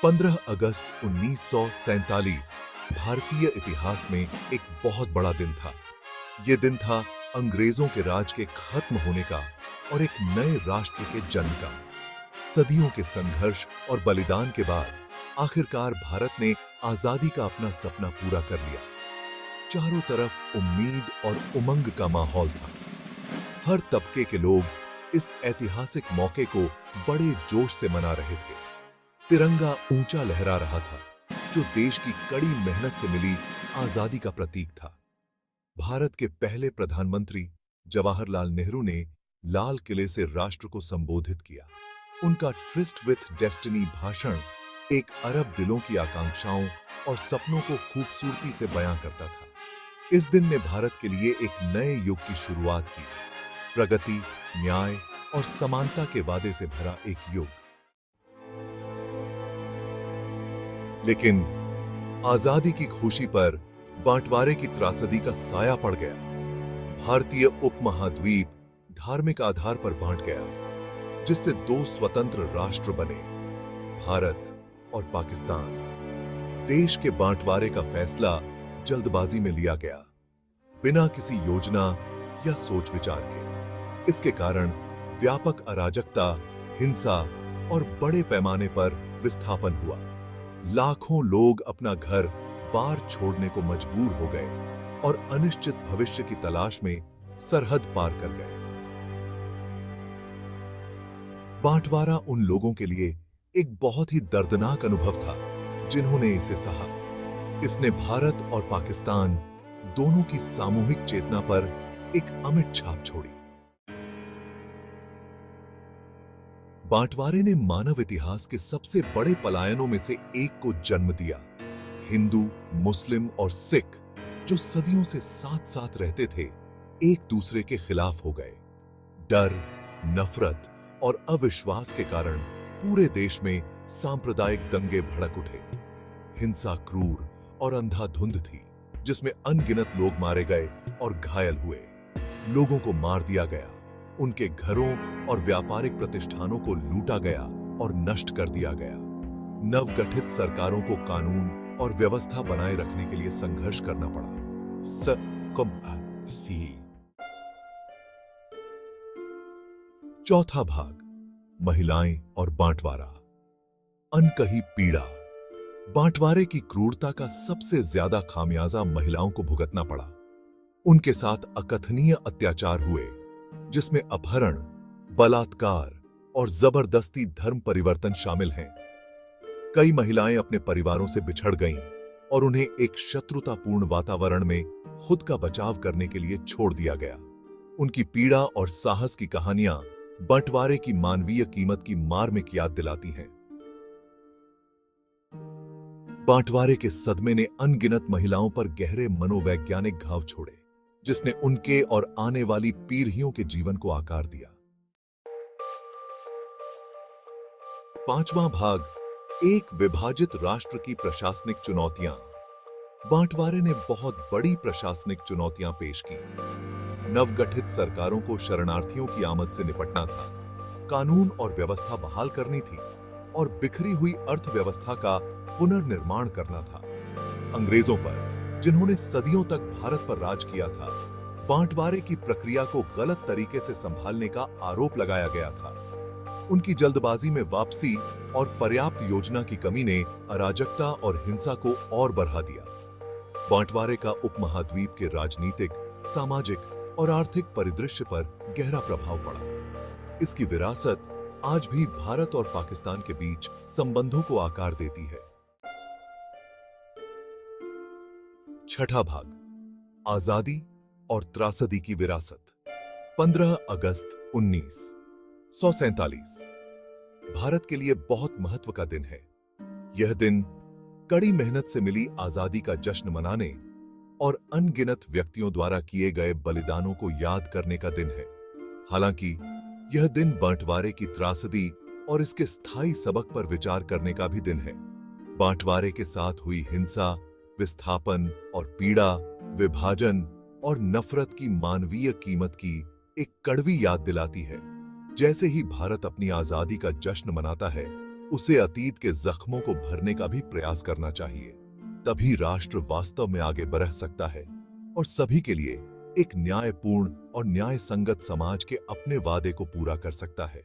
15 अगस्त 1947 भारतीय इतिहास में एक बहुत बड़ा दिन था। यह दिन था अंग्रेजों के राज के खत्म होने का और एक नए राष्ट्र के जन्म का। सदियों के संघर्ष और बलिदान के बाद आखिरकार भारत ने आजादी का अपना सपना पूरा कर लिया। चारों तरफ उम्मीद और उमंग का माहौल था। हर तबके के लोग इस ऐतिहासिक मौके को बड़े जोश से मना रहे थे। तिरंगा ऊंचा लहरा रहा था, जो देश की कड़ी मेहनत से मिली आजादी का प्रतीक था। भारत के पहले प्रधानमंत्री जवाहरलाल नेहरू ने लाल किले से राष्ट्र को संबोधित किया। उनका ट्रिस्ट विथ डेस्टिनी भाषण एक अरब दिलों की आकांक्षाओं और सपनों को खूबसूरती से बयां करता था। इस दिन ने भारत के लिए एक नए युग की शुरुआत की, प्रगति, न्याय और समानता के वादे से भरा एक युग। लेकिन आजादी की खुशी पर बांटवारे की त्रासदी का साया पड़ गया। भारतीय उपमहाद्वीप धार्मिक आधार पर बांट गया, जिससे दो स्वतंत्र राष्ट्र बने, भारत और पाकिस्तान। देश के बांटवारे का फैसला जल्दबाजी में लिया गया, बिना किसी योजना या सोच विचार के। इसके कारण व्यापक अराजकता, हिंसा और बड़े पैमाने पर विस्थापन हुआ। लाखों लोग अपना घर बार छोड़ने को मजबूर हो गए और अनिश्चित भविष्य की तलाश में सरहद पार कर गए। बांटवारा उन लोगों के लिए एक बहुत ही दर्दनाक अनुभव था जिन्होंने इसे सहा। इसने भारत और पाकिस्तान दोनों की सामूहिक चेतना पर एक अमिट छाप छोड़ी। बांटवारे ने मानव इतिहास के सबसे बड़े पलायनों में से एक को जन्म दिया। हिंदू, मुस्लिम और सिख, जो सदियों से साथ साथ रहते थे, एक दूसरे के खिलाफ हो गए। डर, नफरत और अविश्वास के कारण पूरे देश में सांप्रदायिक दंगे भड़क उठे। हिंसा क्रूर और अंधाधुंध थी, जिसमें अनगिनत लोग मारे गए और घायल हुए। लोगों को मार दिया गया, उनके घरों और व्यापारिक प्रतिष्ठानों को लूटा गया और नष्ट कर दिया गया। नवगठित सरकारों को कानून और व्यवस्था बनाए रखने के लिए संघर्ष करना पड़ा। चौथा भाग, महिलाएं और बांटवारा। अनकही पीड़ा। बांटवारे की क्रूरता का सबसे ज्यादा खामियाजा महिलाओं को भुगतना पड़ा। उनके साथ अकथनीय अत्याचार हुए, जिसमें अपहरण, बलात्कार और जबरदस्ती धर्म परिवर्तन शामिल हैं। कई महिलाएं अपने परिवारों से बिछड़ गईं और उन्हें एक शत्रुतापूर्ण वातावरण में खुद का बचाव करने के लिए छोड़ दिया गया। उनकी पीड़ा और साहस की कहानियां बंटवारे की मानवीय कीमत की मार्मिक याद दिलाती हैं। बांटवारे के सदमे ने अनगिनत महिलाओं पर गहरे मनोवैज्ञानिक घाव छोड़े, जिसने उनके और आने वाली पीढ़ियों के जीवन को आकार दिया। पांचवां भाग, एक विभाजित राष्ट्र की प्रशासनिक चुनौतियां। बांटवारे ने बहुत बड़ी प्रशासनिक चुनौतियां पेश की। नवगठित सरकारों को शरणार्थियों की आमद से निपटना था, कानून और व्यवस्था बहाल करनी थी और बिखरी हुई अर्थव्यवस्था का पुनर्निर्माण करना था। अंग्रेजों पर, जिन्होंने सदियों तक भारत पर राज किया था, बांटवारे की प्रक्रिया को गलत तरीके से संभालने का आरोप लगाया गया था। उनकी जल्दबाजी में वापसी और पर्याप्त योजना की कमी ने अराजकता और हिंसा को और बढ़ा दिया। बांटवारे का उपमहाद्वीप के राजनीतिक, सामाजिक और आर्थिक परिदृश्य पर गहरा प्रभाव पड़ा। इसकी विरासत आज भी भारत और पाकिस्तान के बीच संबंधों को आकार देती है। छठा भाग, आजादी और त्रासदी की विरासत। 15 अगस्त 1947 भारत के लिए बहुत महत्व का दिन है। यह दिन कड़ी मेहनत से मिली आजादी का जश्न मनाने और अनगिनत व्यक्तियों द्वारा किए गए बलिदानों को याद करने का दिन है। हालांकि यह दिन बांटवारे की त्रासदी और इसके स्थायी सबक पर विचार करने का भी दिन है। बांटवारे के साथ हुई हिंसा, विस्थापन और पीड़ा, विभाजन और नफरत की मानवीय कीमत की एक कड़वी याद दिलाती है। जैसे ही भारत अपनी आजादी का जश्न मनाता है, उसे अतीत के जख्मों को भरने का भी प्रयास करना चाहिए। तभी राष्ट्र वास्तव में आगे बढ़ सकता है और सभी के लिए एक न्यायपूर्ण और न्याय संगत समाज के अपने वादे को पूरा कर सकता है।